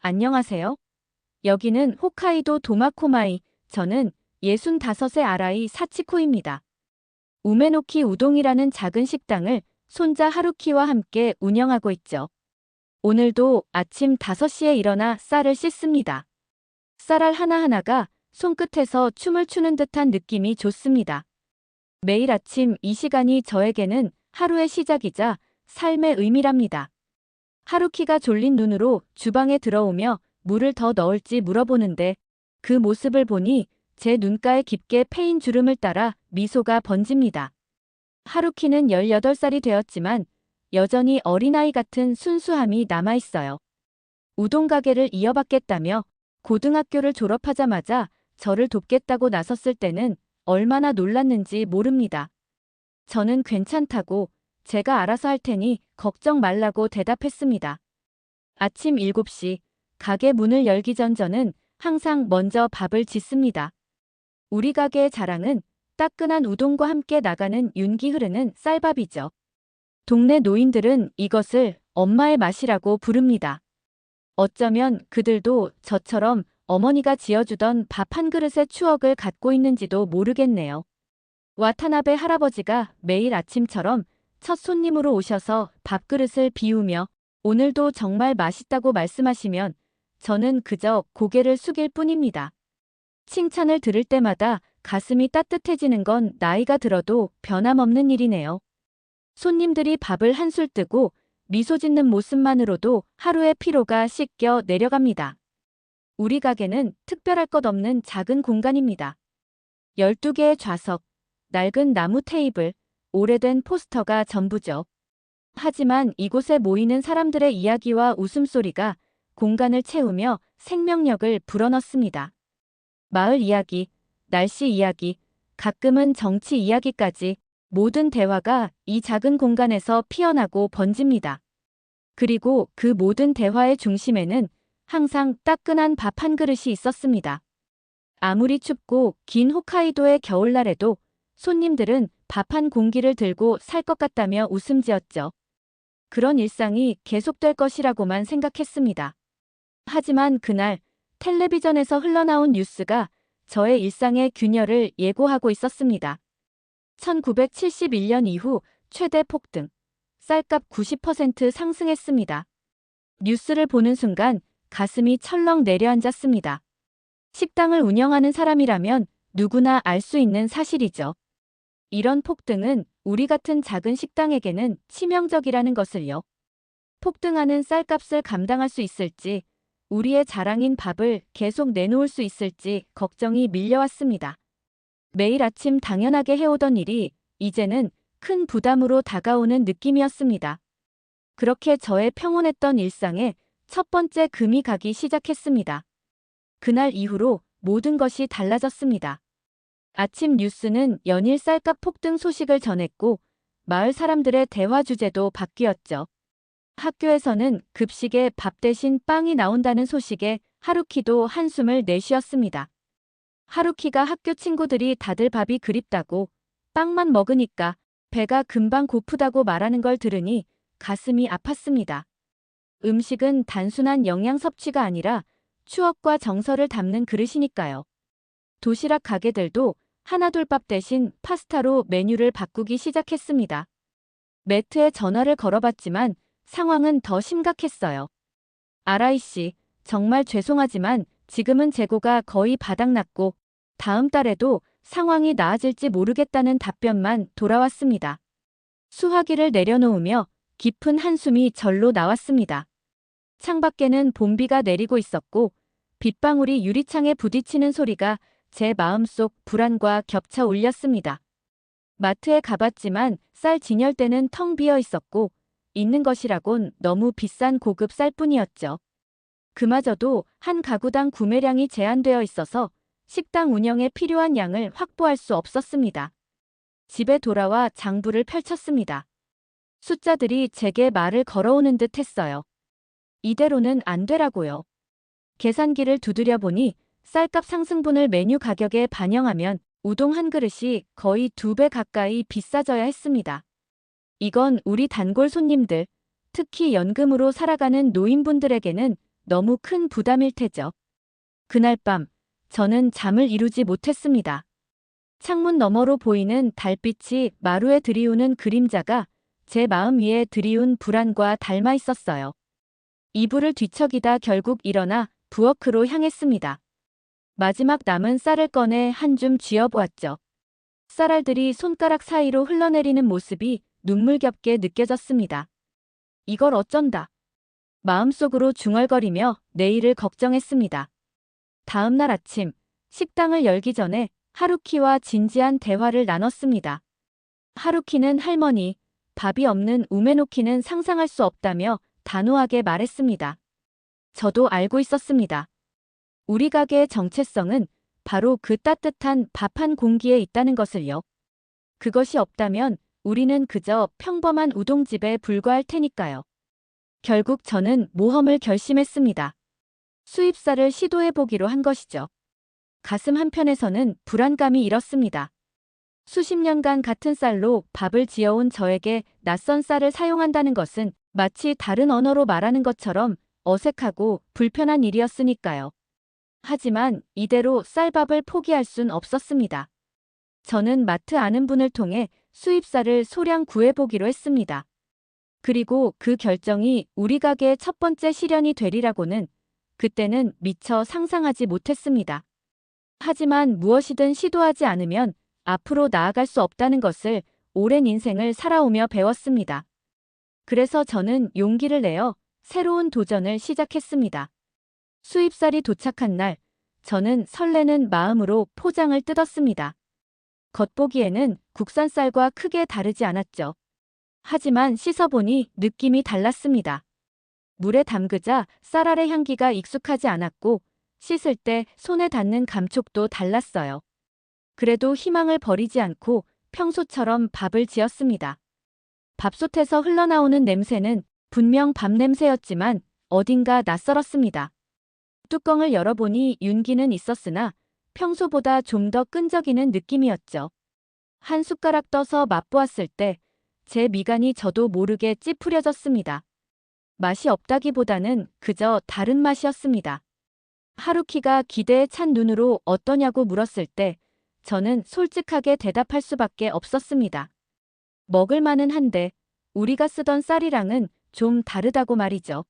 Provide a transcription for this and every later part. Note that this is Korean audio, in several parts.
안녕하세요. 여기는 홋카이도 도마코마이. 저는 65의 아라이 사치코입니다. 우메노키 우동이라는 작은 식당을 손자 하루키와 함께 운영하고 있죠. 오늘도 아침 5시에 일어나 쌀을 씻습니다. 쌀알 하나하나가 손끝에서 춤을 추는 듯한 느낌이 좋습니다. 매일 아침 이 시간이 저에게는 하루의 시작이자 삶의 의미랍니다. 하루키가 졸린 눈으로 주방에 들어오며 물을 더 넣을지 물어보는데 그 모습을 보니 제 눈가에 깊게 패인 주름을 따라 미소가 번집니다. 하루키는 18살이 되었지만 여전히 어린아이 같은 순수함이 남아있어요. 우동 가게를 이어받겠다며 고등학교를 졸업하자마자 저를 돕겠다고 나섰을 때는 얼마나 놀랐는지 모릅니다. 저는 괜찮다고 제가 알아서 할 테니 걱정 말라고 대답했습니다. 아침 7시 가게 문을 열기 전 저는 항상 먼저 밥을 짓습니다. 우리 가게의 자랑은 따끈한 우동과 함께 나가는 윤기 흐르는 쌀밥이죠. 동네 노인들은 이것을 엄마의 맛이라고 부릅니다. 어쩌면 그들도 저처럼 어머니가 지어주던 밥 한 그릇의 추억을 갖고 있는지도 모르겠네요. 와타나베 할아버지가 매일 아침처럼 첫 손님으로 오셔서 밥그릇을 비우며 오늘도 정말 맛있다고 말씀하시면 저는 그저 고개를 숙일 뿐입니다. 칭찬을 들을 때마다 가슴이 따뜻해지는 건 나이가 들어도 변함없는 일이네요. 손님들이 밥을 한술 뜨고 미소 짓는 모습만으로도 하루의 피로가 씻겨 내려갑니다. 우리 가게는 특별할 것 없는 작은 공간입니다. 12개의 좌석, 낡은 나무 테이블, 오래된 포스터가 전부죠. 하지만 이곳에 모이는 사람들의 이야기와 웃음소리가 공간을 채우며 생명력을 불어넣습니다. 마을 이야기, 날씨 이야기, 가끔은 정치 이야기까지 모든 대화가 이 작은 공간에서 피어나고 번집니다. 그리고 그 모든 대화의 중심에는 항상 따끈한 밥 한 그릇이 있었습니다. 아무리 춥고 긴 홋카이도의 겨울날에도 손님들은 밥 한 공기를 들고 살 것 같다며 웃음 지었죠. 그런 일상이 계속될 것이라고만 생각했습니다. 하지만 그날 텔레비전에서 흘러나온 뉴스가 저의 일상의 균열을 예고하고 있었습니다. 1971년 이후 최대 폭등, 쌀값 90% 상승했습니다. 뉴스를 보는 순간 가슴이 철렁 내려앉았습니다. 식당을 운영하는 사람이라면 누구나 알 수 있는 사실이죠. 이런 폭등은 우리 같은 작은 식당에게는 치명적이라는 것을요. 폭등하는 쌀값을 감당할 수 있을지, 우리의 자랑인 밥을 계속 내놓을 수 있을지 걱정이 밀려왔습니다. 매일 아침 당연하게 해오던 일이 이제는 큰 부담으로 다가오는 느낌이었습니다. 그렇게 저의 평온했던 일상에 첫 번째 금이 가기 시작했습니다. 그날 이후로 모든 것이 달라졌습니다. 아침 뉴스는 연일 쌀값 폭등 소식을 전했고 마을 사람들의 대화 주제도 바뀌었죠. 학교에서는 급식에 밥 대신 빵이 나온다는 소식에 하루키도 한숨을 내쉬었습니다. 하루키가 학교 친구들이 다들 밥이 그립다고 빵만 먹으니까 배가 금방 고프다고 말하는 걸 들으니 가슴이 아팠습니다. 음식은 단순한 영양 섭취가 아니라 추억과 정서를 담는 그릇이니까요. 도시락 가게들도 하나둘밥 대신 파스타로 메뉴를 바꾸기 시작했습니다. 매트에 전화를 걸어봤지만 상황은 더 심각했어요. 아라이 씨, 정말 죄송하지만 지금은 재고가 거의 바닥났고 다음 달에도 상황이 나아질지 모르겠다는 답변만 돌아왔습니다. 수화기를 내려놓으며 깊은 한숨이 절로 나왔습니다. 창밖에는 봄비가 내리고 있었고 빗방울이 유리창에 부딪히는 소리가 제 마음속 불안과 겹쳐 울렸습니다. 마트에 가봤지만 쌀 진열대는 텅 비어 있었고 있는 것이라곤 너무 비싼 고급 쌀뿐이었죠. 그마저도 한 가구당 구매량이 제한되어 있어서 식당 운영에 필요한 양을 확보할 수 없었습니다. 집에 돌아와 장부를 펼쳤습니다. 숫자들이 제게 말을 걸어오는 듯 했어요. 이대로는 안 되라고요. 계산기를 두드려 보니 쌀값 상승분을 메뉴 가격에 반영하면 우동 한 그릇이 거의 2배 가까이 비싸져야 했습니다. 이건 우리 단골 손님들, 특히 연금으로 살아가는 노인분들에게는 너무 큰 부담일 테죠. 그날 밤, 저는 잠을 이루지 못했습니다. 창문 너머로 보이는 달빛이 마루에 들이우는 그림자가 제 마음 위에 들이운 불안과 닮아 있었어요. 이불을 뒤척이다 결국 일어나 부엌으로 향했습니다. 마지막 남은 쌀을 꺼내 한 줌 쥐어보았죠. 쌀알들이 손가락 사이로 흘러내리는 모습이 눈물겹게 느껴졌습니다. 이걸 어쩐다. 마음속으로 중얼거리며 내일을 걱정했습니다. 다음 날 아침, 식당을 열기 전에 하루키와 진지한 대화를 나눴습니다. 하루키는 할머니, 밥이 없는 우메노키는 상상할 수 없다며 단호하게 말했습니다. 저도 알고 있었습니다. 우리 가게의 정체성은 바로 그 따뜻한 밥 한 공기에 있다는 것을요. 그것이 없다면 우리는 그저 평범한 우동집에 불과할 테니까요. 결국 저는 모험을 결심했습니다. 수입사를 시도해보기로 한 것이죠. 가슴 한편에서는 불안감이 일었습니다. 수십 년간 같은 쌀로 밥을 지어온 저에게 낯선 쌀을 사용한다는 것은 마치 다른 언어로 말하는 것처럼 어색하고 불편한 일이었으니까요. 하지만 이대로 쌀밥을 포기할 순 없었습니다. 저는 마트 아는 분을 통해 수입쌀을 소량 구해보기로 했습니다. 그리고 그 결정이 우리 가게의 첫 번째 실현이 되리라고는 그때는 미처 상상하지 못했습니다. 하지만 무엇이든 시도하지 않으면 앞으로 나아갈 수 없다는 것을 오랜 인생을 살아오며 배웠습니다. 그래서 저는 용기를 내어 새로운 도전을 시작했습니다. 수입쌀이 도착한 날, 저는 설레는 마음으로 포장을 뜯었습니다. 겉보기에는 국산 쌀과 크게 다르지 않았죠. 하지만 씻어보니 느낌이 달랐습니다. 물에 담그자 쌀알의 향기가 익숙하지 않았고 씻을 때 손에 닿는 감촉도 달랐어요. 그래도 희망을 버리지 않고 평소처럼 밥을 지었습니다. 밥솥에서 흘러나오는 냄새는 분명 밥 냄새였지만 어딘가 낯설었습니다. 뚜껑을 열어보니 윤기는 있었으나 평소보다 좀 더 끈적이는 느낌이었죠. 한 숟가락 떠서 맛보았을 때 제 미간이 저도 모르게 찌푸려졌습니다. 맛이 없다기보다는 그저 다른 맛이었습니다. 하루키가 기대에 찬 눈으로 어떠냐고 물었을 때 저는 솔직하게 대답할 수밖에 없었습니다. 먹을 만은 한데 우리가 쓰던 쌀이랑은 좀 다르다고 말이죠.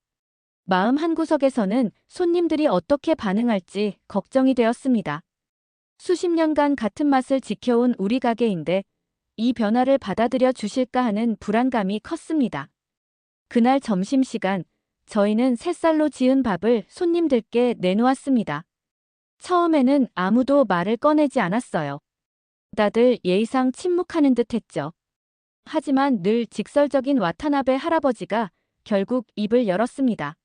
마음 한구석에서는 손님들이 어떻게 반응할지 걱정이 되었습니다. 수십 년간 같은 맛을 지켜온 우리 가게인데 이 변화를 받아들여 주실까 하는 불안감이 컸습니다. 그날 점심시간, 저희는 새쌀로 지은 밥을 손님들께 내놓았습니다. 처음에는 아무도 말을 꺼내지 않았어요. 다들 예의상 침묵하는 듯 했죠. 하지만 늘 직설적인 와타나베 할아버지가 결국 입을 열었습니다.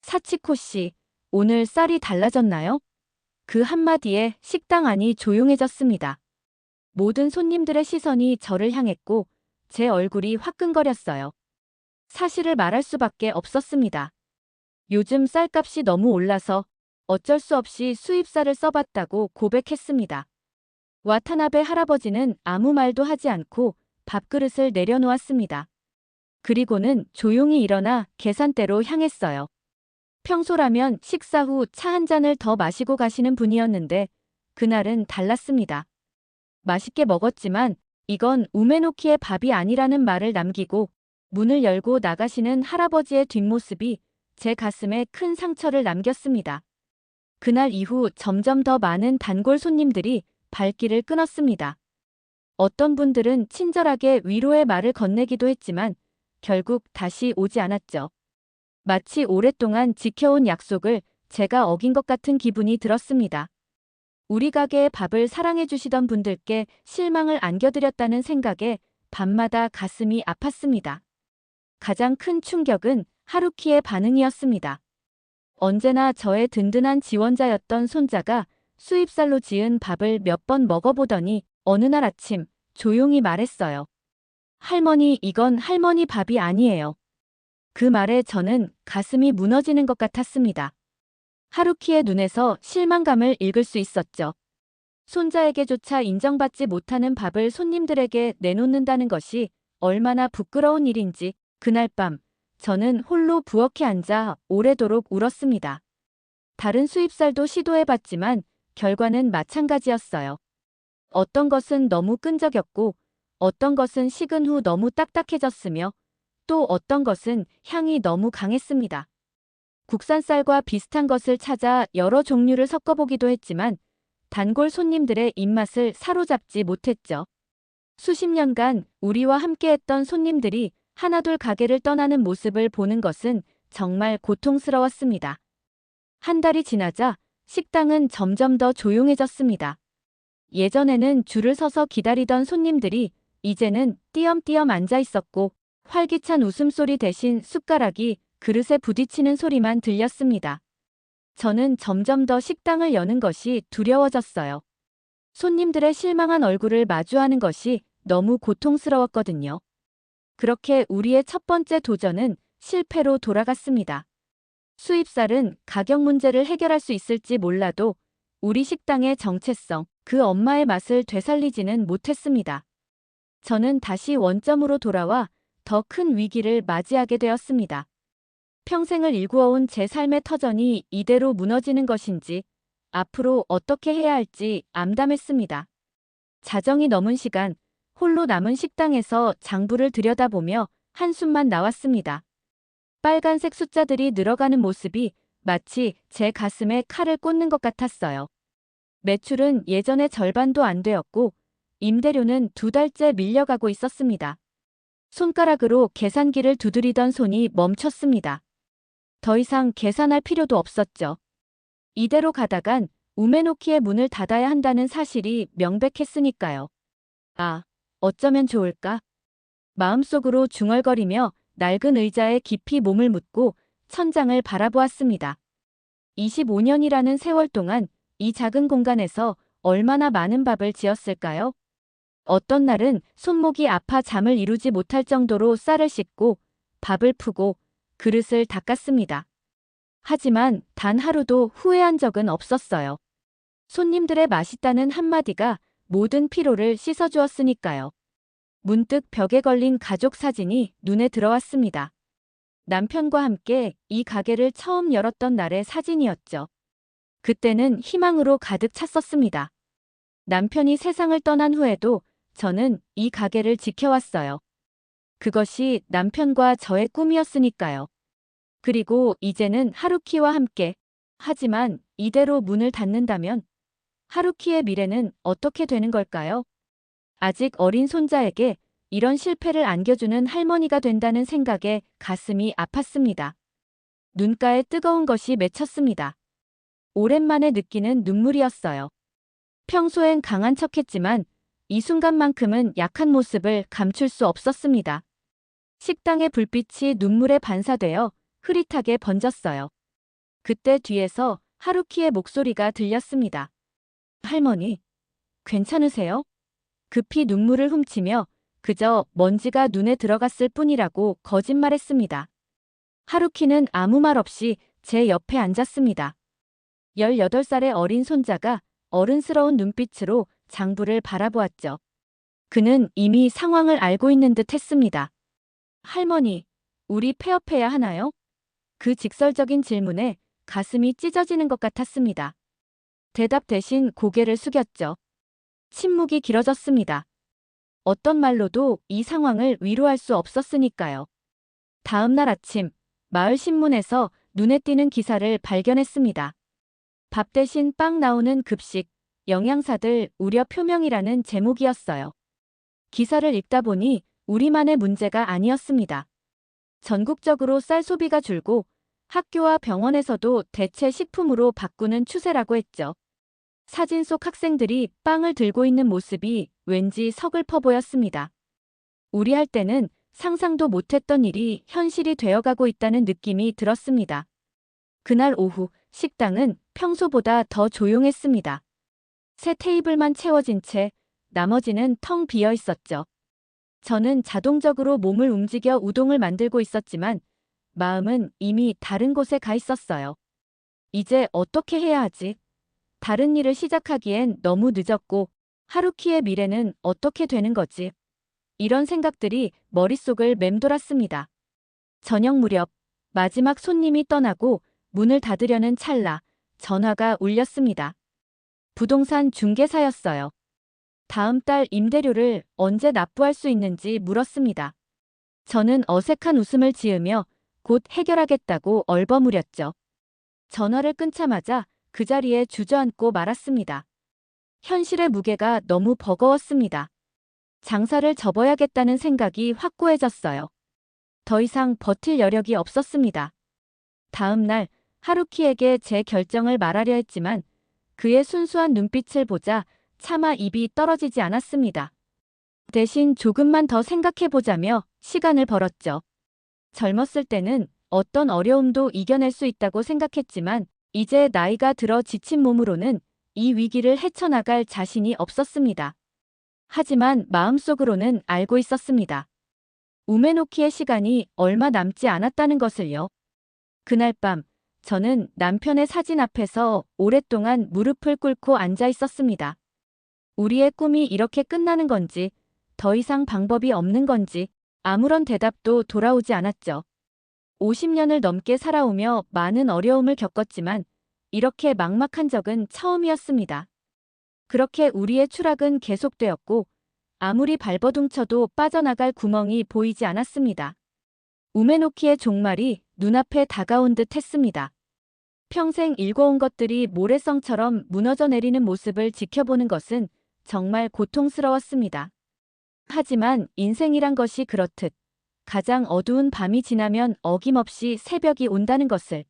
사치코 씨, 오늘 쌀이 달라졌나요? 그 한마디에 식당 안이 조용해졌습니다. 모든 손님들의 시선이 저를 향했고 제 얼굴이 화끈거렸어요. 사실을 말할 수밖에 없었습니다. 요즘 쌀값이 너무 올라서 어쩔 수 없이 수입쌀을 써봤다고 고백했습니다. 와타나베 할아버지는 아무 말도 하지 않고 밥그릇을 내려놓았습니다. 그리고는 조용히 일어나 계산대로 향했어요. 평소라면 식사 후 차 한 잔을 더 마시고 가시는 분이었는데 그날은 달랐습니다. 맛있게 먹었지만 이건 우메노키의 밥이 아니라는 말을 남기고 문을 열고 나가시는 할아버지의 뒷모습이 제 가슴에 큰 상처를 남겼습니다. 그날 이후 점점 더 많은 단골 손님들이 발길을 끊었습니다. 어떤 분들은 친절하게 위로의 말을 건네기도 했지만 결국 다시 오지 않았죠. 마치 오랫동안 지켜온 약속을 제가 어긴 것 같은 기분이 들었습니다. 우리 가게의 밥을 사랑해 주시던 분들께 실망을 안겨드렸다는 생각에 밤마다 가슴이 아팠습니다. 가장 큰 충격은 하루키의 반응이었습니다. 언제나 저의 든든한 지원자였던 손자가 수입쌀로 지은 밥을 몇 번 먹어보더니 어느 날 아침 조용히 말했어요. 할머니, 이건 할머니 밥이 아니에요. 그 말에 저는 가슴이 무너지는 것 같았습니다. 하루키의 눈에서 실망감을 읽을 수 있었죠. 손자에게조차 인정받지 못하는 밥을 손님들에게 내놓는다는 것이 얼마나 부끄러운 일인지 그날 밤 저는 홀로 부엌에 앉아 오래도록 울었습니다. 다른 수입살도 시도해봤지만 결과는 마찬가지였어요. 어떤 것은 너무 끈적였고, 어떤 것은 식은 후 너무 딱딱해졌으며, 또 어떤 것은 향이 너무 강했습니다. 국산 쌀과 비슷한 것을 찾아 여러 종류를 섞어보기도 했지만 단골 손님들의 입맛을 사로잡지 못했죠. 수십 년간 우리와 함께했던 손님들이 하나둘 가게를 떠나는 모습을 보는 것은 정말 고통스러웠습니다. 한 달이 지나자 식당은 점점 더 조용해졌습니다. 예전에는 줄을 서서 기다리던 손님들이 이제는 띄엄띄엄 앉아 있었고 활기찬 웃음소리 대신 숟가락이 그릇에 부딪히는 소리만 들렸습니다. 저는 점점 더 식당을 여는 것이 두려워졌어요. 손님들의 실망한 얼굴을 마주하는 것이 너무 고통스러웠거든요. 그렇게 우리의 첫 번째 도전은 실패로 돌아갔습니다. 수입쌀은 가격 문제를 해결할 수 있을지 몰라도 우리 식당의 정체성, 그 엄마의 맛을 되살리지는 못했습니다. 저는 다시 원점으로 돌아와 더 큰 위기를 맞이하게 되었습니다. 평생을 일구어온 제 삶의 터전이 이대로 무너지는 것인지 앞으로 어떻게 해야 할지 암담했습니다. 자정이 넘은 시간, 홀로 남은 식당에서 장부를 들여다보며 한숨만 나왔습니다. 빨간색 숫자들이 늘어가는 모습이 마치 제 가슴에 칼을 꽂는 것 같았어요. 매출은 예전의 절반도 안 되었고 임대료는 2달째 밀려가고 있었습니다. 손가락으로 계산기를 두드리던 손이 멈췄습니다. 더 이상 계산할 필요도 없었죠. 이대로 가다간 우메노키의 문을 닫아야 한다는 사실이 명백했으니까요. 아, 어쩌면 좋을까? 마음속으로 중얼거리며 낡은 의자에 깊이 몸을 묻고 천장을 바라보았습니다. 25년이라는 세월 동안 이 작은 공간에서 얼마나 많은 밥을 지었을까요? 어떤 날은 손목이 아파 잠을 이루지 못할 정도로 쌀을 씻고 밥을 푸고 그릇을 닦았습니다. 하지만 단 하루도 후회한 적은 없었어요. 손님들의 맛있다는 한마디가 모든 피로를 씻어주었으니까요. 문득 벽에 걸린 가족 사진이 눈에 들어왔습니다. 남편과 함께 이 가게를 처음 열었던 날의 사진이었죠. 그때는 희망으로 가득 찼었습니다. 남편이 세상을 떠난 후에도 저는 이 가게를 지켜왔어요. 그것이 남편과 저의 꿈이었으니까요. 그리고 이제는 하루키와 함께. 하지만 이대로 문을 닫는다면 하루키의 미래는 어떻게 되는 걸까요? 아직 어린 손자에게 이런 실패를 안겨주는 할머니가 된다는 생각에 가슴이 아팠습니다. 눈가에 뜨거운 것이 맺혔습니다. 오랜만에 느끼는 눈물이었어요. 평소엔 강한 척했지만 이 순간만큼은 약한 모습을 감출 수 없었습니다. 식당의 불빛이 눈물에 반사되어 흐릿하게 번졌어요. 그때 뒤에서 하루키의 목소리가 들렸습니다. 할머니, 괜찮으세요? 급히 눈물을 훔치며 그저 먼지가 눈에 들어갔을 뿐이라고 거짓말했습니다. 하루키는 아무 말 없이 제 옆에 앉았습니다. 18살의 어린 손자가 어른스러운 눈빛으로 장부를 바라보았죠. 그는 이미 상황을 알고 있는 듯 했습니다. 할머니, 우리 폐업해야 하나요? 그 직설적인 질문에 가슴이 찢어지는 것 같았습니다. 대답 대신 고개를 숙였죠. 침묵이 길어졌습니다. 어떤 말로도 이 상황을 위로할 수 없었으니까요. 다음 날 아침, 마을 신문에서 눈에 띄는 기사를 발견했습니다. 밥 대신 빵 나오는 급식, 영양사들 우려 표명이라는 제목이었어요. 기사를 읽다 보니 우리만의 문제가 아니었습니다. 전국적으로 쌀 소비가 줄고 학교와 병원에서도 대체 식품으로 바꾸는 추세라고 했죠. 사진 속 학생들이 빵을 들고 있는 모습이 왠지 서글퍼 보였습니다. 우리 할 때는 상상도 못했던 일이 현실이 되어가고 있다는 느낌이 들었습니다. 그날 오후 식당은 평소보다 더 조용했습니다. 새 테이블만 채워진 채 나머지는 텅 비어 있었죠. 저는 자동적으로 몸을 움직여 우동을 만들고 있었지만 마음은 이미 다른 곳에 가 있었어요. 이제 어떻게 해야 하지? 다른 일을 시작하기엔 너무 늦었고 하루키의 미래는 어떻게 되는 거지? 이런 생각들이 머릿속을 맴돌았습니다. 저녁 무렵 마지막 손님이 떠나고 문을 닫으려는 찰나 전화가 울렸습니다. 부동산 중개사였어요. 다음 달 임대료를 언제 납부할 수 있는지 물었습니다. 저는 어색한 웃음을 지으며 곧 해결하겠다고 얼버무렸죠. 전화를 끊자마자 그 자리에 주저앉고 말았습니다. 현실의 무게가 너무 버거웠습니다. 장사를 접어야겠다는 생각이 확고해졌어요. 더 이상 버틸 여력이 없었습니다. 다음 날 하루키에게 제 결정을 말하려 했지만 그의 순수한 눈빛을 보자 차마 입이 떨어지지 않았습니다. 대신 조금만 더 생각해보자며 시간을 벌었죠. 젊었을 때는 어떤 어려움도 이겨낼 수 있다고 생각했지만 이제 나이가 들어 지친 몸으로는 이 위기를 헤쳐나갈 자신이 없었습니다. 하지만 마음속으로는 알고 있었습니다. 우메노키의 시간이 얼마 남지 않았다는 것을요. 그날 밤 저는 남편의 사진 앞에서 오랫동안 무릎을 꿇고 앉아 있었습니다. 우리의 꿈이 이렇게 끝나는 건지, 더 이상 방법이 없는 건지 아무런 대답도 돌아오지 않았죠. 50년을 넘게 살아오며 많은 어려움을 겪었지만 이렇게 막막한 적은 처음이었습니다. 그렇게 우리의 추락은 계속되었고 아무리 발버둥쳐도 빠져나갈 구멍이 보이지 않았습니다. 우메노키의 종말이 눈앞에 다가온 듯 했습니다. 평생 일궈온 것들이 모래성처럼 무너져 내리는 모습을 지켜보는 것은 정말 고통스러웠습니다. 하지만 인생이란 것이 그렇듯 가장 어두운 밤이 지나면 어김없이 새벽이 온다는 것을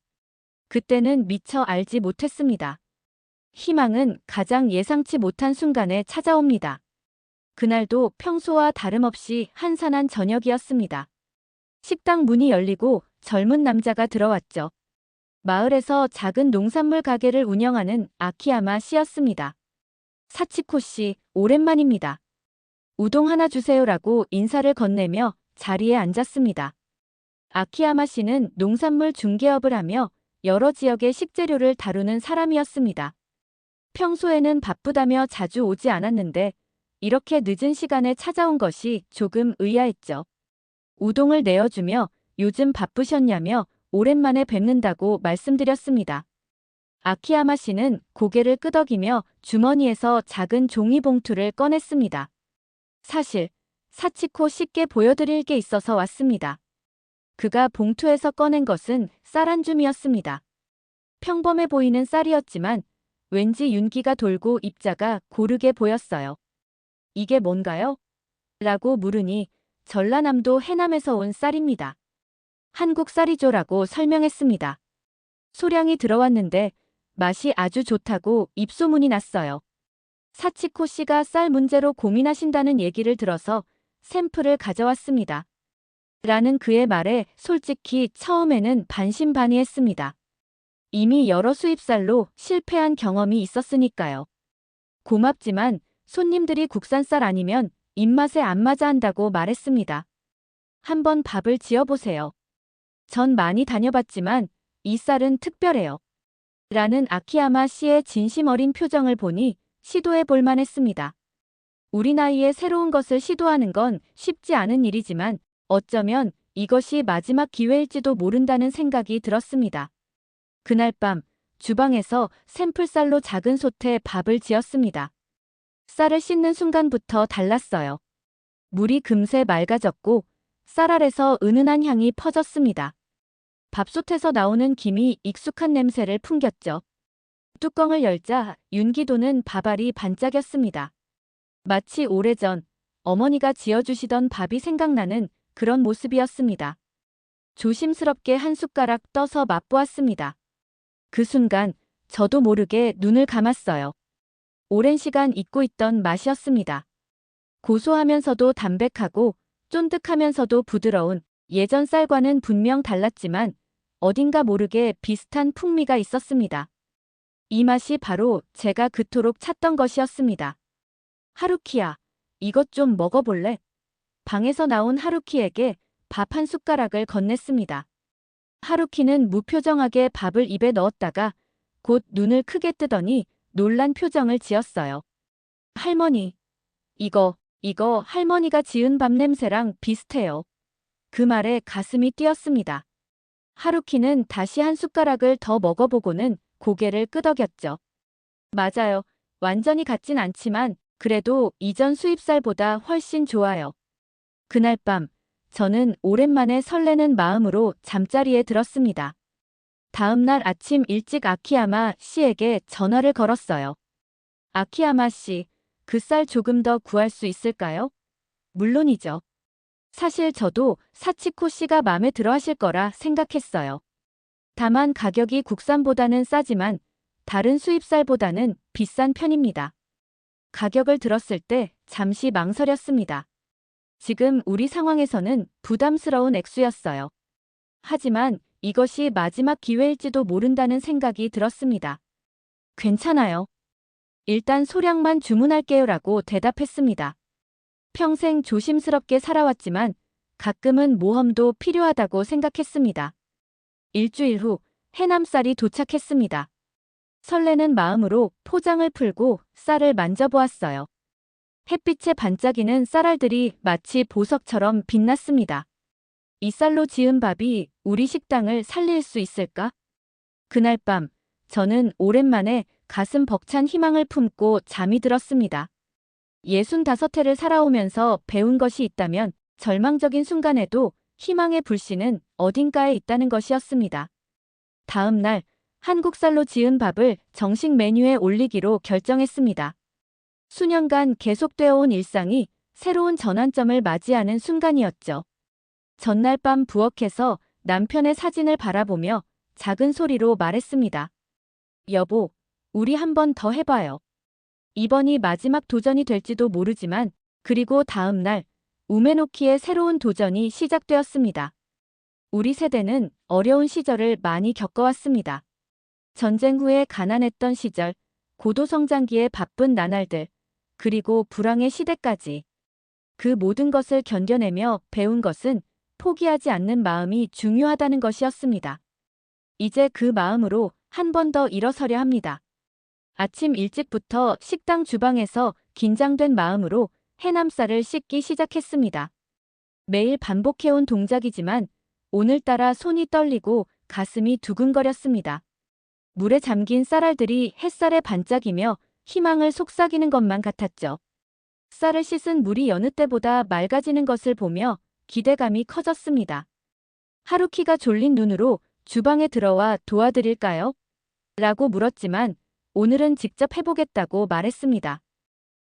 그때는 미처 알지 못했습니다. 희망은 가장 예상치 못한 순간에 찾아옵니다. 그날도 평소와 다름없이 한산한 저녁이었습니다. 식당 문이 열리고 젊은 남자가 들어왔죠. 마을에서 작은 농산물 가게를 운영하는 아키야마 씨였습니다. 사치코 씨, 오랜만입니다. 우동 하나 주세요라고 인사를 건네며 자리에 앉았습니다. 아키야마 씨는 농산물 중개업을 하며 여러 지역의 식재료를 다루는 사람이었습니다. 평소에는 바쁘다며 자주 오지 않았는데 이렇게 늦은 시간에 찾아온 것이 조금 의아했죠. 우동을 내어주며 요즘 바쁘셨냐며 오랜만에 뵙는다고 말씀드렸습니다. 아키야마 씨는 고개를 끄덕이며 주머니에서 작은 종이봉투를 꺼냈습니다. 사실 사치코 씨께 보여드릴 게 있어서 왔습니다. 그가 봉투에서 꺼낸 것은 쌀 한 줌이었습니다. 평범해 보이는 쌀이었지만 왠지 윤기가 돌고 입자가 고르게 보였어요. 이게 뭔가요? 라고 물으니 전라남도 해남에서 온 쌀입니다. 한국 쌀이죠라고 설명했습니다. 소량이 들어왔는데 맛이 아주 좋다고 입소문이 났어요. 사치코 씨가 쌀 문제로 고민하신다는 얘기를 들어서 샘플을 가져왔습니다. 라는 그의 말에 솔직히 처음에는 반신반의했습니다. 이미 여러 수입쌀로 실패한 경험이 있었으니까요. 고맙지만 손님들이 국산 쌀 아니면 입맛에 안 맞아 한다고 말했습니다. 한번 밥을 지어보세요. 전 많이 다녀봤지만 이 쌀은 특별해요. 라는 아키야마 씨의 진심 어린 표정을 보니 시도해 볼 만했습니다. 우리 나이에 새로운 것을 시도하는 건 쉽지 않은 일이지만 어쩌면 이것이 마지막 기회일지도 모른다는 생각이 들었습니다. 그날 밤 주방에서 샘플쌀로 작은 솥에 밥을 지었습니다. 쌀을 씻는 순간부터 달랐어요. 물이 금세 맑아졌고 쌀 아래서 은은한 향이 퍼졌습니다. 밥솥에서 나오는 김이 익숙한 냄새를 풍겼죠. 뚜껑을 열자 윤기도는 밥알이 반짝였습니다. 마치 오래전 어머니가 지어주시던 밥이 생각나는 그런 모습이었습니다. 조심스럽게 한 숟가락 떠서 맛보았습니다. 그 순간 저도 모르게 눈을 감았어요. 오랜 시간 잊고 있던 맛이었습니다. 고소하면서도 담백하고 쫀득하면서도 부드러운 예전 쌀과는 분명 달랐지만 어딘가 모르게 비슷한 풍미가 있었습니다. 이 맛이 바로 제가 그토록 찾던 것이었습니다. 하루키야, 이것 좀 먹어볼래? 방에서 나온 하루키에게 밥 한 숟가락을 건넸습니다. 하루키는 무표정하게 밥을 입에 넣었다가 곧 눈을 크게 뜨더니 놀란 표정을 지었어요. 할머니, 이거 할머니가 지은 밥 냄새랑 비슷해요. 그 말에 가슴이 뛰었습니다. 하루키는 다시 한 숟가락을 더 먹어보고는 고개를 끄덕였죠. 맞아요. 완전히 같진 않지만 그래도 이전 수입쌀보다 훨씬 좋아요. 그날 밤, 저는 오랜만에 설레는 마음으로 잠자리에 들었습니다. 다음 날 아침 일찍 아키야마 씨에게 전화를 걸었어요. 아키야마 씨, 그 쌀 조금 더 구할 수 있을까요? 물론이죠. 사실 저도 사치코 씨가 마음에 들어 하실 거라 생각했어요. 다만 가격이 국산보다는 싸지만 다른 수입쌀보다는 비싼 편입니다. 가격을 들었을 때 잠시 망설였습니다. 지금 우리 상황에서는 부담스러운 액수였어요. 하지만 이것이 마지막 기회일지도 모른다는 생각이 들었습니다. 괜찮아요. 일단 소량만 주문할게요라고 대답했습니다. 평생 조심스럽게 살아왔지만 가끔은 모험도 필요하다고 생각했습니다. 일주일 후 해남쌀이 도착했습니다. 설레는 마음으로 포장을 풀고 쌀을 만져보았어요. 햇빛에 반짝이는 쌀알들이 마치 보석처럼 빛났습니다. 이 쌀로 지은 밥이 우리 식당을 살릴 수 있을까? 그날 밤, 저는 오랜만에 가슴 벅찬 희망을 품고 잠이 들었습니다. 65해를 살아오면서 배운 것이 있다면 절망적인 순간에도 희망의 불씨는 어딘가에 있다는 것이었습니다. 다음 날, 한국쌀로 지은 밥을 정식 메뉴에 올리기로 결정했습니다. 수년간 계속되어 온 일상이 새로운 전환점을 맞이하는 순간이었죠. 전날 밤 부엌에서 남편의 사진을 바라보며 작은 소리로 말했습니다. 여보, 우리 한 번 더 해봐요. 이번이 마지막 도전이 될지도 모르지만, 그리고 다음 날, 우메노키의 새로운 도전이 시작되었습니다. 우리 세대는 어려운 시절을 많이 겪어왔습니다. 전쟁 후에 가난했던 시절, 고도성장기의 바쁜 나날들, 그리고 불황의 시대까지. 그 모든 것을 견뎌내며 배운 것은 포기하지 않는 마음이 중요하다는 것이었습니다. 이제 그 마음으로 한 번 더 일어서려 합니다. 아침 일찍부터 식당 주방에서 긴장된 마음으로 해남쌀을 씻기 시작했습니다. 매일 반복해온 동작이지만 오늘따라 손이 떨리고 가슴이 두근거렸습니다. 물에 잠긴 쌀알들이 햇살에 반짝이며 희망을 속삭이는 것만 같았죠. 쌀을 씻은 물이 여느 때보다 맑아지는 것을 보며 기대감이 커졌습니다. 하루키가 졸린 눈으로 주방에 들어와 도와드릴까요? 라고 물었지만 오늘은 직접 해보겠다고 말했습니다.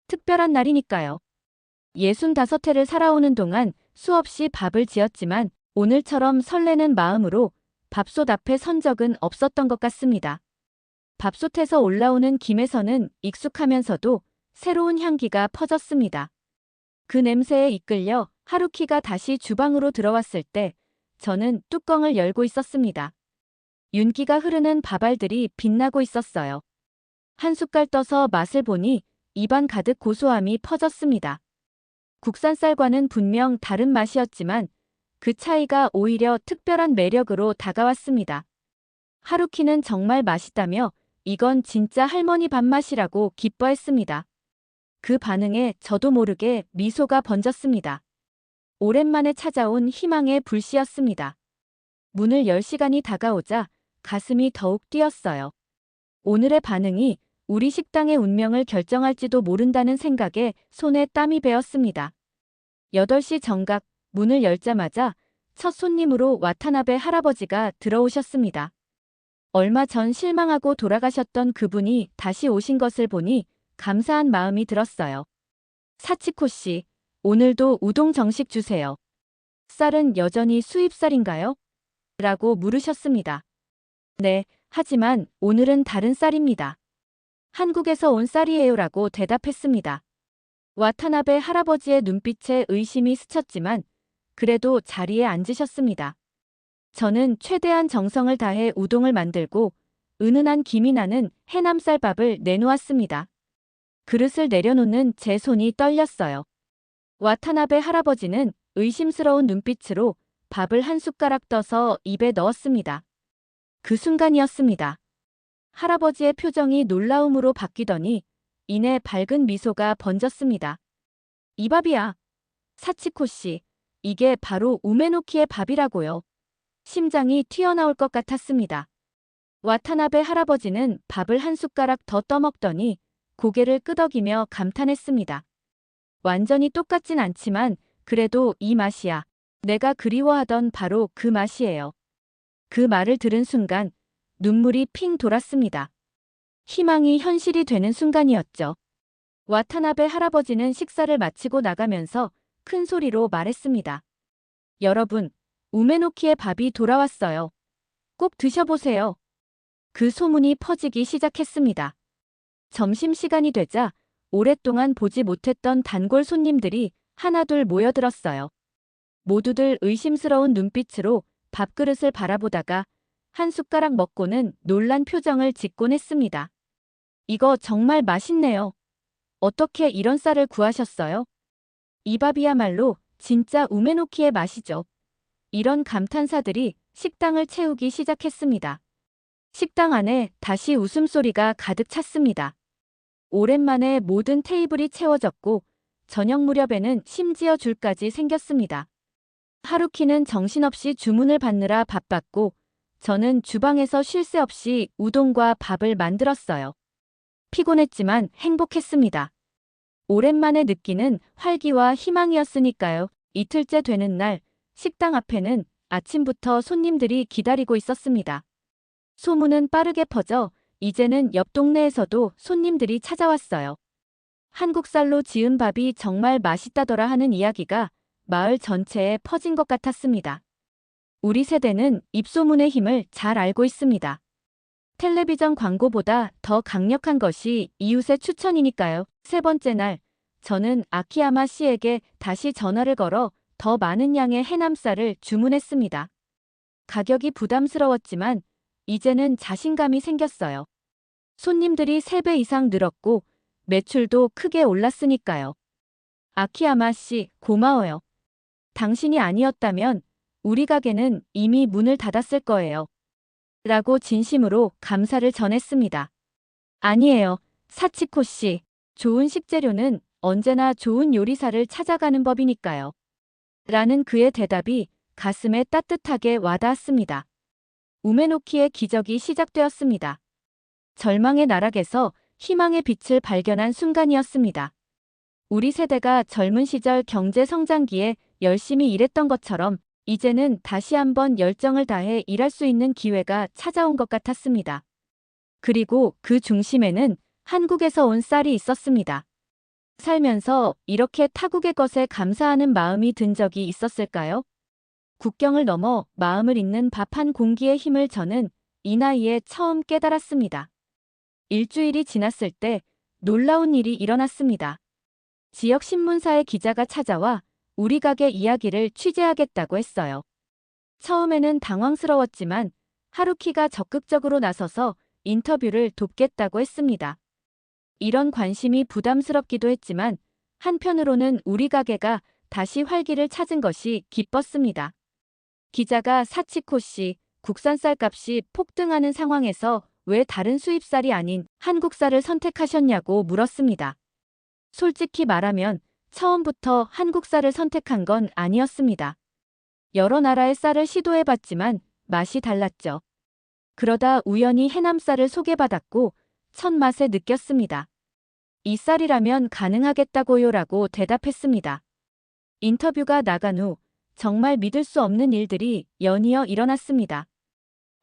특별한 날이니까요. 65해를 살아오는 동안 수없이 밥을 지었지만 오늘처럼 설레는 마음으로 밥솥 앞에 선 적은 없었던 것 같습니다. 밥솥에서 올라오는 김에서는 익숙하면서도 새로운 향기가 퍼졌습니다. 그 냄새에 이끌려 하루키가 다시 주방으로 들어왔을 때 저는 뚜껑을 열고 있었습니다. 윤기가 흐르는 밥알들이 빛나고 있었어요. 한 숟갈 떠서 맛을 보니 입안 가득 고소함이 퍼졌습니다. 국산 쌀과는 분명 다른 맛이었지만 그 차이가 오히려 특별한 매력으로 다가왔습니다. 하루키는 정말 맛있다며 이건 진짜 할머니 밥맛이라고 기뻐했습니다. 그 반응에 저도 모르게 미소가 번졌습니다. 오랜만에 찾아온 희망의 불씨였습니다. 문을 열 시간이 다가오자 가슴이 더욱 뛰었어요. 오늘의 반응이 우리 식당의 운명을 결정할지도 모른다는 생각에 손에 땀이 배었습니다. 8시 정각 문을 열자마자 첫 손님으로 와타나베 할아버지가 들어오셨습니다. 얼마 전 실망하고 돌아가셨던 그분이 다시 오신 것을 보니 감사한 마음이 들었어요. 사치코 씨, 오늘도 우동 정식 주세요. 쌀은 여전히 수입쌀인가요? 라고 물으셨습니다. 네, 하지만 오늘은 다른 쌀입니다. 한국에서 온 쌀이에요라고 대답했습니다. 와타나베 할아버지의 눈빛에 의심이 스쳤지만 그래도 자리에 앉으셨습니다. 저는 최대한 정성을 다해 우동을 만들고 은은한 김이 나는 해남쌀밥을 내놓았습니다. 그릇을 내려놓는 제 손이 떨렸어요. 와타나베 할아버지는 의심스러운 눈빛으로 밥을 한 숟가락 떠서 입에 넣었습니다. 그 순간이었습니다. 할아버지의 표정이 놀라움으로 바뀌더니 이내 밝은 미소가 번졌습니다. 이 밥이야. 사치코 씨, 이게 바로 우메노키의 밥이라고요. 심장이 튀어나올 것 같았습니다. 와타나베 할아버지는 밥을 한 숟가락 더 떠먹더니 고개를 끄덕이며 감탄했습니다. 완전히 똑같진 않지만 그래도 이 맛이야. 내가 그리워하던 바로 그 맛이에요. 그 말을 들은 순간 눈물이 핑 돌았습니다. 희망이 현실이 되는 순간이었죠. 와타나베 할아버지는 식사를 마치고 나가면서 큰 소리로 말했습니다. 여러분, 우메노키의 밥이 돌아왔어요. 꼭 드셔보세요. 그 소문이 퍼지기 시작했습니다. 점심시간이 되자 오랫동안 보지 못했던 단골 손님들이 하나둘 모여들었어요. 모두들 의심스러운 눈빛으로 밥그릇을 바라보다가 한 숟가락 먹고는 놀란 표정을 짓곤 했습니다. 이거 정말 맛있네요. 어떻게 이런 쌀을 구하셨어요? 이 밥이야말로 진짜 우메노키의 맛이죠. 이런 감탄사들이 식당을 채우기 시작했습니다. 식당 안에 다시 웃음소리가 가득 찼습니다. 오랜만에 모든 테이블이 채워졌고 저녁 무렵에는 심지어 줄까지 생겼습니다. 하루키는 정신없이 주문을 받느라 바빴고 저는 주방에서 쉴 새 없이 우동과 밥을 만들었어요. 피곤했지만 행복했습니다. 오랜만에 느끼는 활기와 희망이었으니까요. 이틀째 되는 날 식당 앞에는 아침부터 손님들이 기다리고 있었습니다. 소문은 빠르게 퍼져 이제는 옆 동네에서도 손님들이 찾아왔어요. 한국쌀로 지은 밥이 정말 맛있다더라 하는 이야기가 마을 전체에 퍼진 것 같았습니다. 우리 세대는 입소문의 힘을 잘 알고 있습니다. 텔레비전 광고보다 더 강력한 것이 이웃의 추천이니까요. 세 번째 날, 저는 아키야마 씨에게 다시 전화를 걸어 더 많은 양의 해남쌀을 주문했습니다. 가격이 부담스러웠지만 이제는 자신감이 생겼어요. 손님들이 3배 이상 늘었고 매출도 크게 올랐으니까요. 아키야마 씨, 고마워요. 당신이 아니었다면 우리 가게는 이미 문을 닫았을 거예요. 라고 진심으로 감사를 전했습니다. 아니에요, 사치코 씨. 좋은 식재료는 언제나 좋은 요리사를 찾아가는 법이니까요. 라는 그의 대답이 가슴에 따뜻하게 와닿았습니다. 우메노키의 기적이 시작되었습니다. 절망의 나락에서 희망의 빛을 발견한 순간이었습니다. 우리 세대가 젊은 시절 경제 성장기에 열심히 일했던 것처럼 이제는 다시 한번 열정을 다해 일할 수 있는 기회가 찾아온 것 같았습니다. 그리고 그 중심에는 한국에서 온 쌀이 있었습니다. 살면서 이렇게 타국의 것에 감사하는 마음이 든 적이 있었을까요? 국경을 넘어 마음을 잇는 밥 한 공기의 힘을 저는 이 나이에 처음 깨달았습니다. 일주일이 지났을 때 놀라운 일이 일어났습니다. 지역 신문사의 기자가 찾아와 우리 가게 이야기를 취재하겠다고 했어요. 처음에는 당황스러웠지만 하루키가 적극적으로 나서서 인터뷰를 돕겠다고 했습니다. 이런 관심이 부담스럽기도 했지만 한편으로는 우리 가게가 다시 활기를 찾은 것이 기뻤습니다. 기자가 사치코 씨, 국산 쌀값이 폭등하는 상황에서 왜 다른 수입쌀이 아닌 한국쌀을 선택하셨냐고 물었습니다. 솔직히 말하면 처음부터 한국쌀을 선택한 건 아니었습니다. 여러 나라의 쌀을 시도해봤지만 맛이 달랐죠. 그러다 우연히 해남쌀을 소개받았고 첫 맛에 느꼈습니다. 이 쌀이라면 가능하겠다고요라고 대답했습니다. 인터뷰가 나간 후 정말 믿을 수 없는 일들이 연이어 일어났습니다.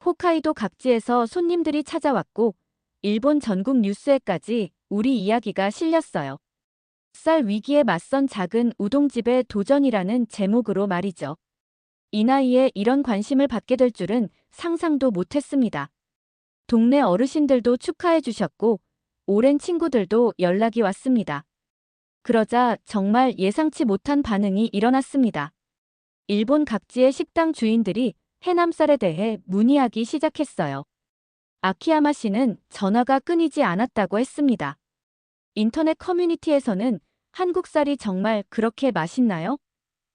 홋카이도 각지에서 손님들이 찾아왔고 일본 전국 뉴스에까지 우리 이야기가 실렸어요. 쌀 위기에 맞선 작은 우동집의 도전이라는 제목으로 말이죠. 이 나이에 이런 관심을 받게 될 줄은 상상도 못했습니다. 동네 어르신들도 축하해 주셨고 오랜 친구들도 연락이 왔습니다. 그러자 정말 예상치 못한 반응이 일어났습니다. 일본 각지의 식당 주인들이 해남쌀에 대해 문의하기 시작했어요. 아키야마 씨는 전화가 끊이지 않았다고 했습니다. 인터넷 커뮤니티에서는 한국쌀이 정말 그렇게 맛있나요?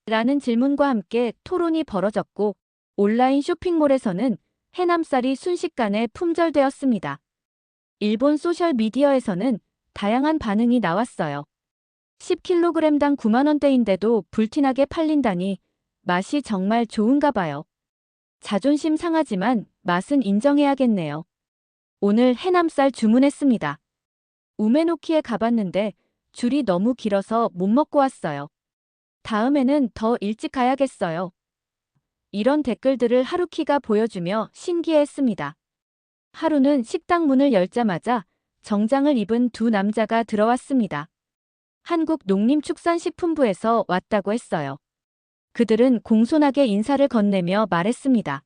라는 질문과 함께 토론이 벌어졌고 온라인 쇼핑몰에서는 해남쌀이 순식간에 품절되었습니다. 일본 소셜미디어에서는 다양한 반응이 나왔어요. 10kg당 9만 원대인데도 불티나게 팔린다니 맛이 정말 좋은가 봐요. 자존심 상하지만 맛은 인정해야겠네요. 오늘 해남쌀 주문했습니다. 우메노키에 가봤는데 줄이 너무 길어서 못 먹고 왔어요. 다음에는 더 일찍 가야겠어요. 이런 댓글들을 하루키가 보여주며 신기해했습니다. 하루는 식당 문을 열자마자 정장을 입은 두 남자가 들어왔습니다. 한국농림축산식품부에서 왔다고 했어요. 그들은 공손하게 인사를 건네며 말했습니다.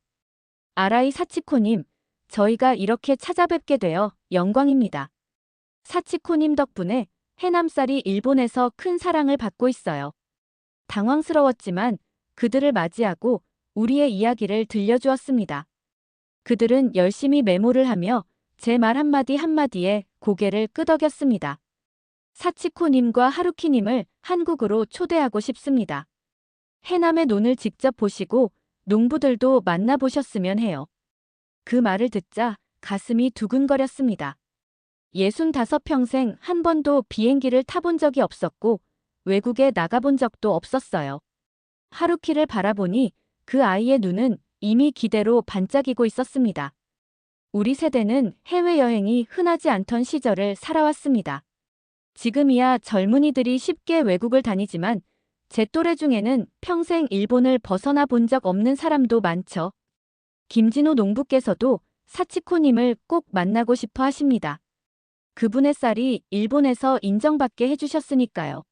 아라이 사치코님, 저희가 이렇게 찾아뵙게 되어 영광입니다. 사치코님 덕분에 해남쌀이 일본에서 큰 사랑을 받고 있어요. 당황스러웠지만 그들을 맞이하고 우리의 이야기를 들려주었습니다. 그들은 열심히 메모를 하며 제 말 한마디 한마디에 고개를 끄덕였습니다. 사치코님과 하루키님을 한국으로 초대하고 싶습니다. 해남의 논을 직접 보시고 농부들도 만나보셨으면 해요. 그 말을 듣자 가슴이 두근거렸습니다. 65평생 한 번도 비행기를 타본 적이 없었고 외국에 나가본 적도 없었어요. 하루키를 바라보니 그 아이의 눈은 이미 기대로 반짝이고 있었습니다. 우리 세대는 해외여행이 흔하지 않던 시절을 살아왔습니다. 지금이야 젊은이들이 쉽게 외국을 다니지만 제 또래 중에는 평생 일본을 벗어나 본 적 없는 사람도 많죠. 김진호 농부께서도 사치코님을 꼭 만나고 싶어 하십니다. 그분의 쌀이 일본에서 인정받게 해주셨으니까요.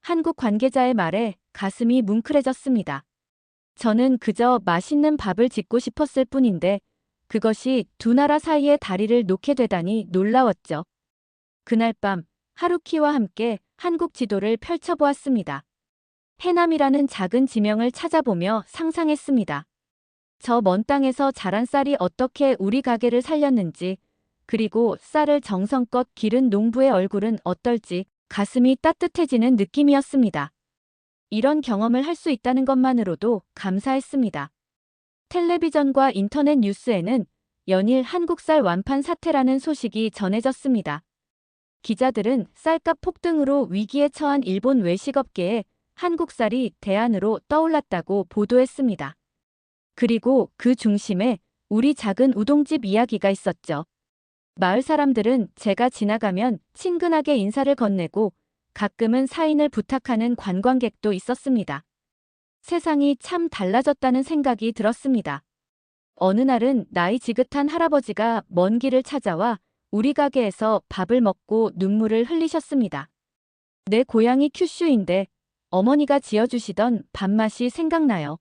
한국 관계자의 말에 가슴이 뭉클해졌습니다. 저는 그저 맛있는 밥을 짓고 싶었을 뿐인데 그것이 두 나라 사이의 다리를 놓게 되다니 놀라웠죠. 그날 밤 하루키와 함께 한국 지도를 펼쳐보았습니다. 해남이라는 작은 지명을 찾아보며 상상했습니다. 저 먼 땅에서 자란 쌀이 어떻게 우리 가게를 살렸는지, 그리고 쌀을 정성껏 기른 농부의 얼굴은 어떨지 가슴이 따뜻해지는 느낌이었습니다. 이런 경험을 할 수 있다는 것만으로도 감사했습니다. 텔레비전과 인터넷 뉴스에는 연일 한국쌀 완판 사태라는 소식이 전해졌습니다. 기자들은 쌀값 폭등으로 위기에 처한 일본 외식업계에 한국쌀이 대안으로 떠올랐다고 보도했습니다. 그리고 그 중심에 우리 작은 우동집 이야기가 있었죠. 마을 사람들은 제가 지나가면 친근하게 인사를 건네고 가끔은 사인을 부탁하는 관광객도 있었습니다. 세상이 참 달라졌다는 생각이 들었습니다. 어느 날은 나이 지긋한 할아버지가 먼 길을 찾아와 우리 가게에서 밥을 먹고 눈물을 흘리셨습니다. 내 고향이 큐슈인데 어머니가 지어주시던 밥맛이 생각나요.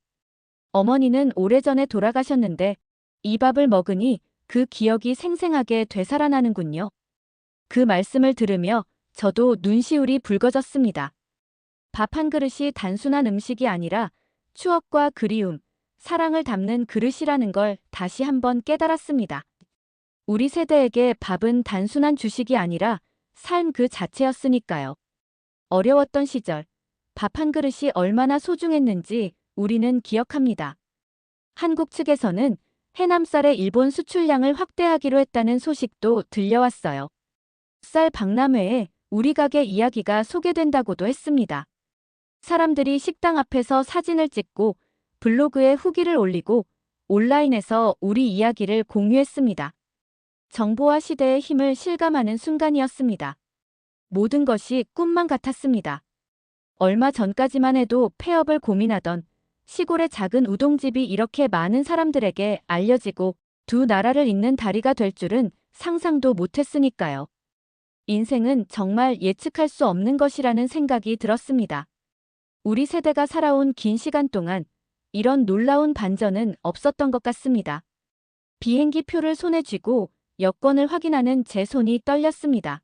어머니는 오래전에 돌아가셨는데 이 밥을 먹으니 그 기억이 생생하게 되살아나는군요. 그 말씀을 들으며 저도 눈시울이 붉어졌습니다. 밥 한 그릇이 단순한 음식이 아니라 추억과 그리움, 사랑을 담는 그릇이라는 걸 다시 한번 깨달았습니다. 우리 세대에게 밥은 단순한 주식이 아니라 삶 그 자체였으니까요. 어려웠던 시절, 밥 한 그릇이 얼마나 소중했는지 우리는 기억합니다. 한국 측에서는 해남쌀의 일본 수출량을 확대하기로 했다는 소식도 들려왔어요. 쌀 박람회에 우리 가게 이야기가 소개된다고도 했습니다. 사람들이 식당 앞에서 사진을 찍고 블로그에 후기를 올리고 온라인에서 우리 이야기를 공유했습니다. 정보화 시대의 힘을 실감하는 순간이었습니다. 모든 것이 꿈만 같았습니다. 얼마 전까지만 해도 폐업을 고민하던 시골의 작은 우동집이 이렇게 많은 사람들에게 알려지고 두 나라를 잇는 다리가 될 줄은 상상도 못했으니까요. 인생은 정말 예측할 수 없는 것이라는 생각이 들었습니다. 우리 세대가 살아온 긴 시간 동안 이런 놀라운 반전은 없었던 것 같습니다. 비행기 표를 손에 쥐고 여권을 확인하는 제 손이 떨렸습니다.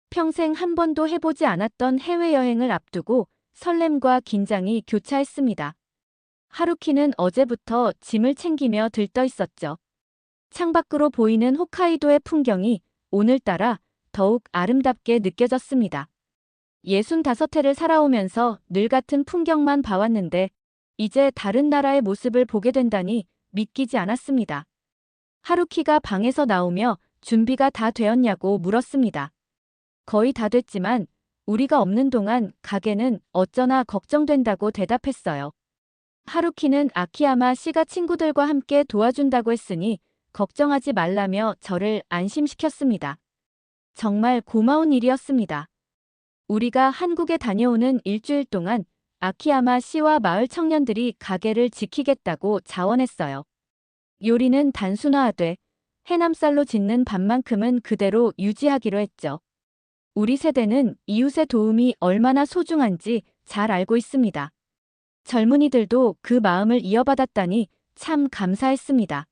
평생 한 번도 해보지 않았던 해외여행을 앞두고 설렘과 긴장이 교차했습니다. 하루키는 어제부터 짐을 챙기며 들떠 있었죠. 창밖으로 보이는 홋카이도의 풍경이 오늘따라 더욱 아름답게 느껴졌습니다. 65해를 살아오면서 늘 같은 풍경만 봐왔는데 이제 다른 나라의 모습을 보게 된다니 믿기지 않았습니다. 하루키가 방에서 나오며 준비가 다 되었냐고 물었습니다. 거의 다 됐지만 우리가 없는 동안 가게는 어쩌나 걱정된다고 대답했어요. 하루키는 아키야마 씨가 친구들과 함께 도와준다고 했으니 걱정하지 말라며 저를 안심시켰습니다. 정말 고마운 일이었습니다. 우리가 한국에 다녀오는 일주일 동안 아키야마 씨와 마을 청년들이 가게를 지키겠다고 자원했어요. 요리는 단순화하되 해남쌀로 짓는 밥만큼은 그대로 유지하기로 했죠. 우리 세대는 이웃의 도움이 얼마나 소중한지 잘 알고 있습니다. 젊은이들도 그 마음을 이어받았다니 참 감사했습니다.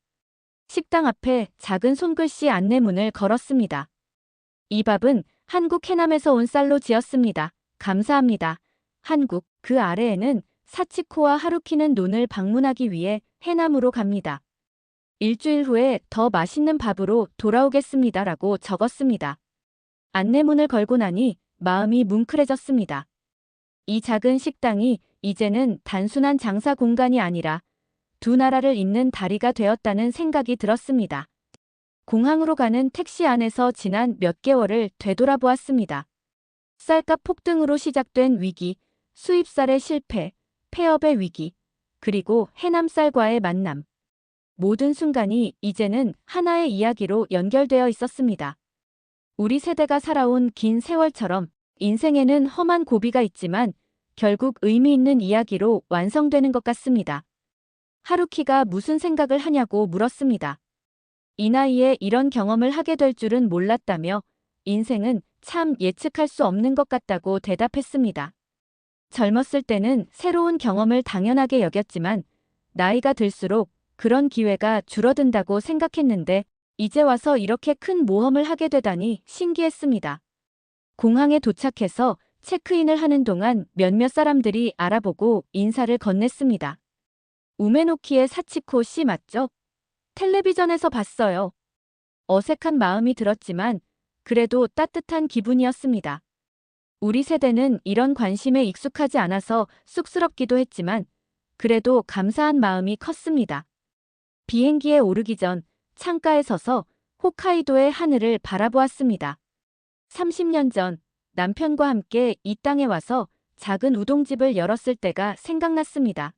식당 앞에 작은 손글씨 안내문을 걸었습니다. 이 밥은 한국 해남에서 온 쌀로 지었습니다. 감사합니다. 한국. 그 아래에는 사치코와 하루키는 논을 방문하기 위해 해남으로 갑니다. 일주일 후에 더 맛있는 밥으로 돌아오겠습니다라고 적었습니다. 안내문을 걸고 나니 마음이 뭉클해졌습니다. 이 작은 식당이 이제는 단순한 장사 공간이 아니라 두 나라를 잇는 다리가 되었다는 생각이 들었습니다. 공항으로 가는 택시 안에서 지난 몇 개월을 되돌아보았습니다. 쌀값 폭등으로 시작된 위기, 수입쌀의 실패, 폐업의 위기, 그리고 해남쌀과의 만남. 모든 순간이 이제는 하나의 이야기로 연결되어 있었습니다. 우리 세대가 살아온 긴 세월처럼 인생에는 험한 고비가 있지만 결국 의미 있는 이야기로 완성되는 것 같습니다. 하루키가 무슨 생각을 하냐고 물었습니다. 이 나이에 이런 경험을 하게 될 줄은 몰랐다며 인생은 참 예측할 수 없는 것 같다고 대답했습니다. 젊었을 때는 새로운 경험을 당연하게 여겼지만 나이가 들수록 그런 기회가 줄어든다고 생각했는데 이제 와서 이렇게 큰 모험을 하게 되다니 신기했습니다. 공항에 도착해서 체크인을 하는 동안 몇몇 사람들이 알아보고 인사를 건넸습니다. 우메노키의 사치코 씨 맞죠? 텔레비전에서 봤어요. 어색한 마음이 들었지만 그래도 따뜻한 기분이었습니다. 우리 세대는 이런 관심에 익숙하지 않아서 쑥스럽기도 했지만 그래도 감사한 마음이 컸습니다. 비행기에 오르기 전 창가에 서서 홋카이도의 하늘을 바라보았습니다. 30년 전 남편과 함께 이 땅에 와서 작은 우동집을 열었을 때가 생각났습니다.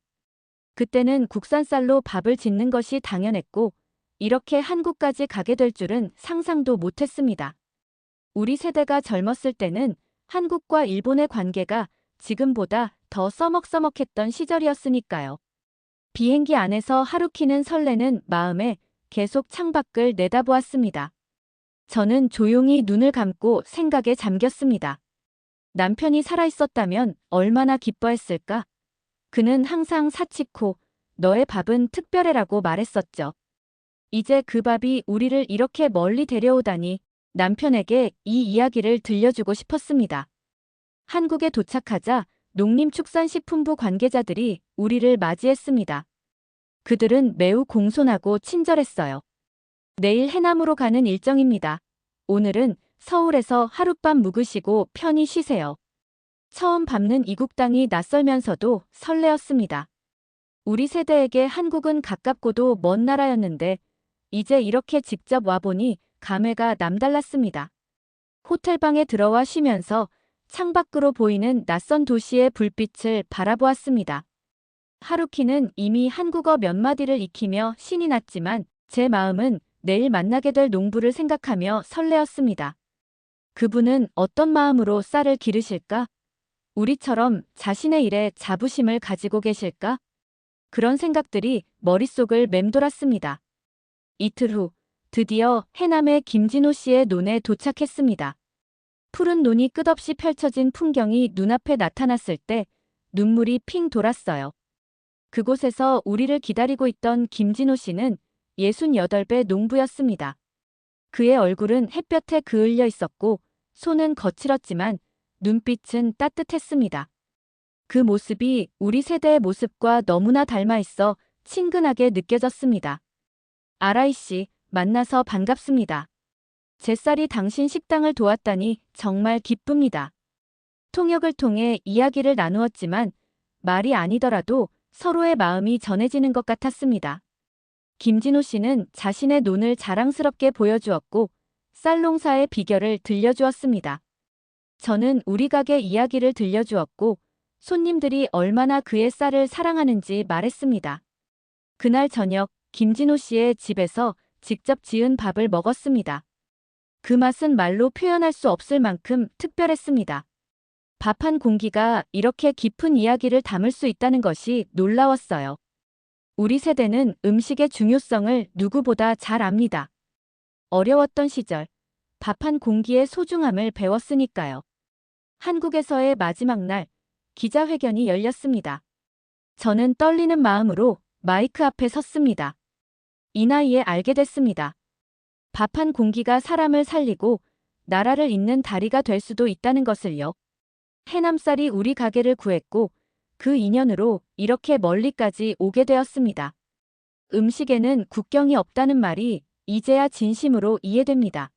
그때는 국산쌀로 밥을 짓는 것이 당연했고 이렇게 한국까지 가게 될 줄은 상상도 못했습니다. 우리 세대가 젊었을 때는 한국과 일본의 관계가 지금보다 더 써먹써먹했던 시절이었으니까요. 비행기 안에서 하루키는 설레는 마음에 계속 창밖을 내다보았습니다. 저는 조용히 눈을 감고 생각에 잠겼습니다. 남편이 살아있었다면 얼마나 기뻐했을까? 그는 항상 사치코, 너의 밥은 특별해라고 말했었죠. 이제 그 밥이 우리를 이렇게 멀리 데려오다니 남편에게 이 이야기를 들려주고 싶었습니다. 한국에 도착하자 농림축산식품부 관계자들이 우리를 맞이했습니다. 그들은 매우 공손하고 친절했어요. 내일 해남으로 가는 일정입니다. 오늘은 서울에서 하룻밤 묵으시고 편히 쉬세요. 처음 밟는 이국 땅이 낯설면서도 설레었습니다. 우리 세대에게 한국은 가깝고도 먼 나라였는데 이제 이렇게 직접 와보니 감회가 남달랐습니다. 호텔방에 들어와 쉬면서 창밖으로 보이는 낯선 도시의 불빛을 바라보았습니다. 하루키는 이미 한국어 몇 마디를 익히며 신이 났지만 제 마음은 내일 만나게 될 농부를 생각하며 설레었습니다. 그분은 어떤 마음으로 쌀을 기르실까? 우리처럼 자신의 일에 자부심을 가지고 계실까? 그런 생각들이 머릿속을 맴돌았습니다. 이틀 후 드디어 해남의 김진호 씨의 논에 도착했습니다. 푸른 논이 끝없이 펼쳐진 풍경이 눈앞에 나타났을 때 눈물이 핑 돌았어요. 그곳에서 우리를 기다리고 있던 김진호 씨는 68배 농부였습니다. 그의 얼굴은 햇볕에 그을려 있었고 손은 거칠었지만 눈빛은 따뜻했습니다. 그 모습이 우리 세대의 모습과 너무나 닮아 있어 친근하게 느껴졌습니다. 아라이 씨, 만나서 반갑습니다. 제 쌀이 당신 식당을 도왔다니 정말 기쁩니다. 통역을 통해 이야기를 나누었지만 말이 아니더라도 서로의 마음이 전해지는 것 같았습니다. 김진호 씨는 자신의 논을 자랑스럽게 보여주었고 쌀 농사의 비결을 들려주었습니다. 저는 우리 가게 이야기를 들려주었고 손님들이 얼마나 그의 쌀을 사랑하는지 말했습니다. 그날 저녁 김진호 씨의 집에서 직접 지은 밥을 먹었습니다. 그 맛은 말로 표현할 수 없을 만큼 특별했습니다. 밥 한 공기가 이렇게 깊은 이야기를 담을 수 있다는 것이 놀라웠어요. 우리 세대는 음식의 중요성을 누구보다 잘 압니다. 어려웠던 시절, 밥 한 공기의 소중함을 배웠으니까요. 한국에서의 마지막 날, 기자회견이 열렸습니다. 저는 떨리는 마음으로 마이크 앞에 섰습니다. 이 나이에 알게 됐습니다. 밥 한 공기가 사람을 살리고 나라를 잇는 다리가 될 수도 있다는 것을요. 해남쌀이 우리 가게를 구했고 그 인연으로 이렇게 멀리까지 오게 되었습니다. 음식에는 국경이 없다는 말이 이제야 진심으로 이해됩니다.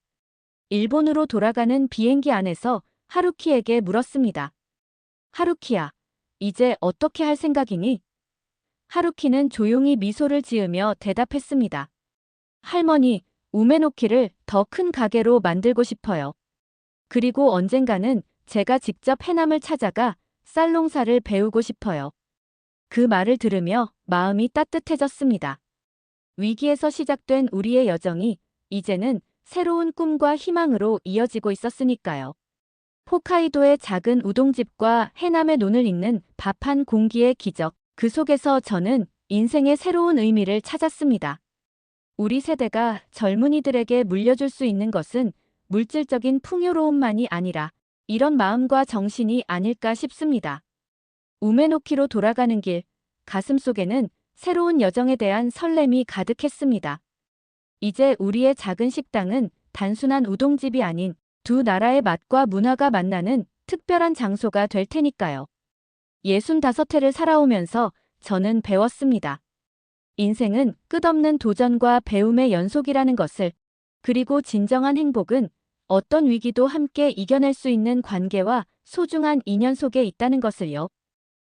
일본으로 돌아가는 비행기 안에서 하루키에게 물었습니다. 하루키야, 이제 어떻게 할 생각이니? 하루키는 조용히 미소를 지으며 대답했습니다. 할머니, 우메노키를 더 큰 가게로 만들고 싶어요. 그리고 언젠가는 제가 직접 해남을 찾아가 쌀농사를 배우고 싶어요. 그 말을 들으며 마음이 따뜻해졌습니다. 위기에서 시작된 우리의 여정이 이제는 새로운 꿈과 희망으로 이어지고 있었으니까요. 홋카이도의 작은 우동집과 해남의 논을 잇는 밥 한 공기의 기적, 그 속에서 저는 인생의 새로운 의미를 찾았습니다. 우리 세대가 젊은이들에게 물려줄 수 있는 것은 물질적인 풍요로움만이 아니라 이런 마음과 정신이 아닐까 싶습니다. 우메노키로 돌아가는 길, 가슴속에는 새로운 여정에 대한 설렘이 가득했습니다. 이제 우리의 작은 식당은 단순한 우동집이 아닌 두 나라의 맛과 문화가 만나는 특별한 장소가 될 테니까요. 65회를 살아오면서 저는 배웠습니다. 인생은 끝없는 도전과 배움의 연속이라는 것을, 그리고 진정한 행복은 어떤 위기도 함께 이겨낼 수 있는 관계와 소중한 인연 속에 있다는 것을요.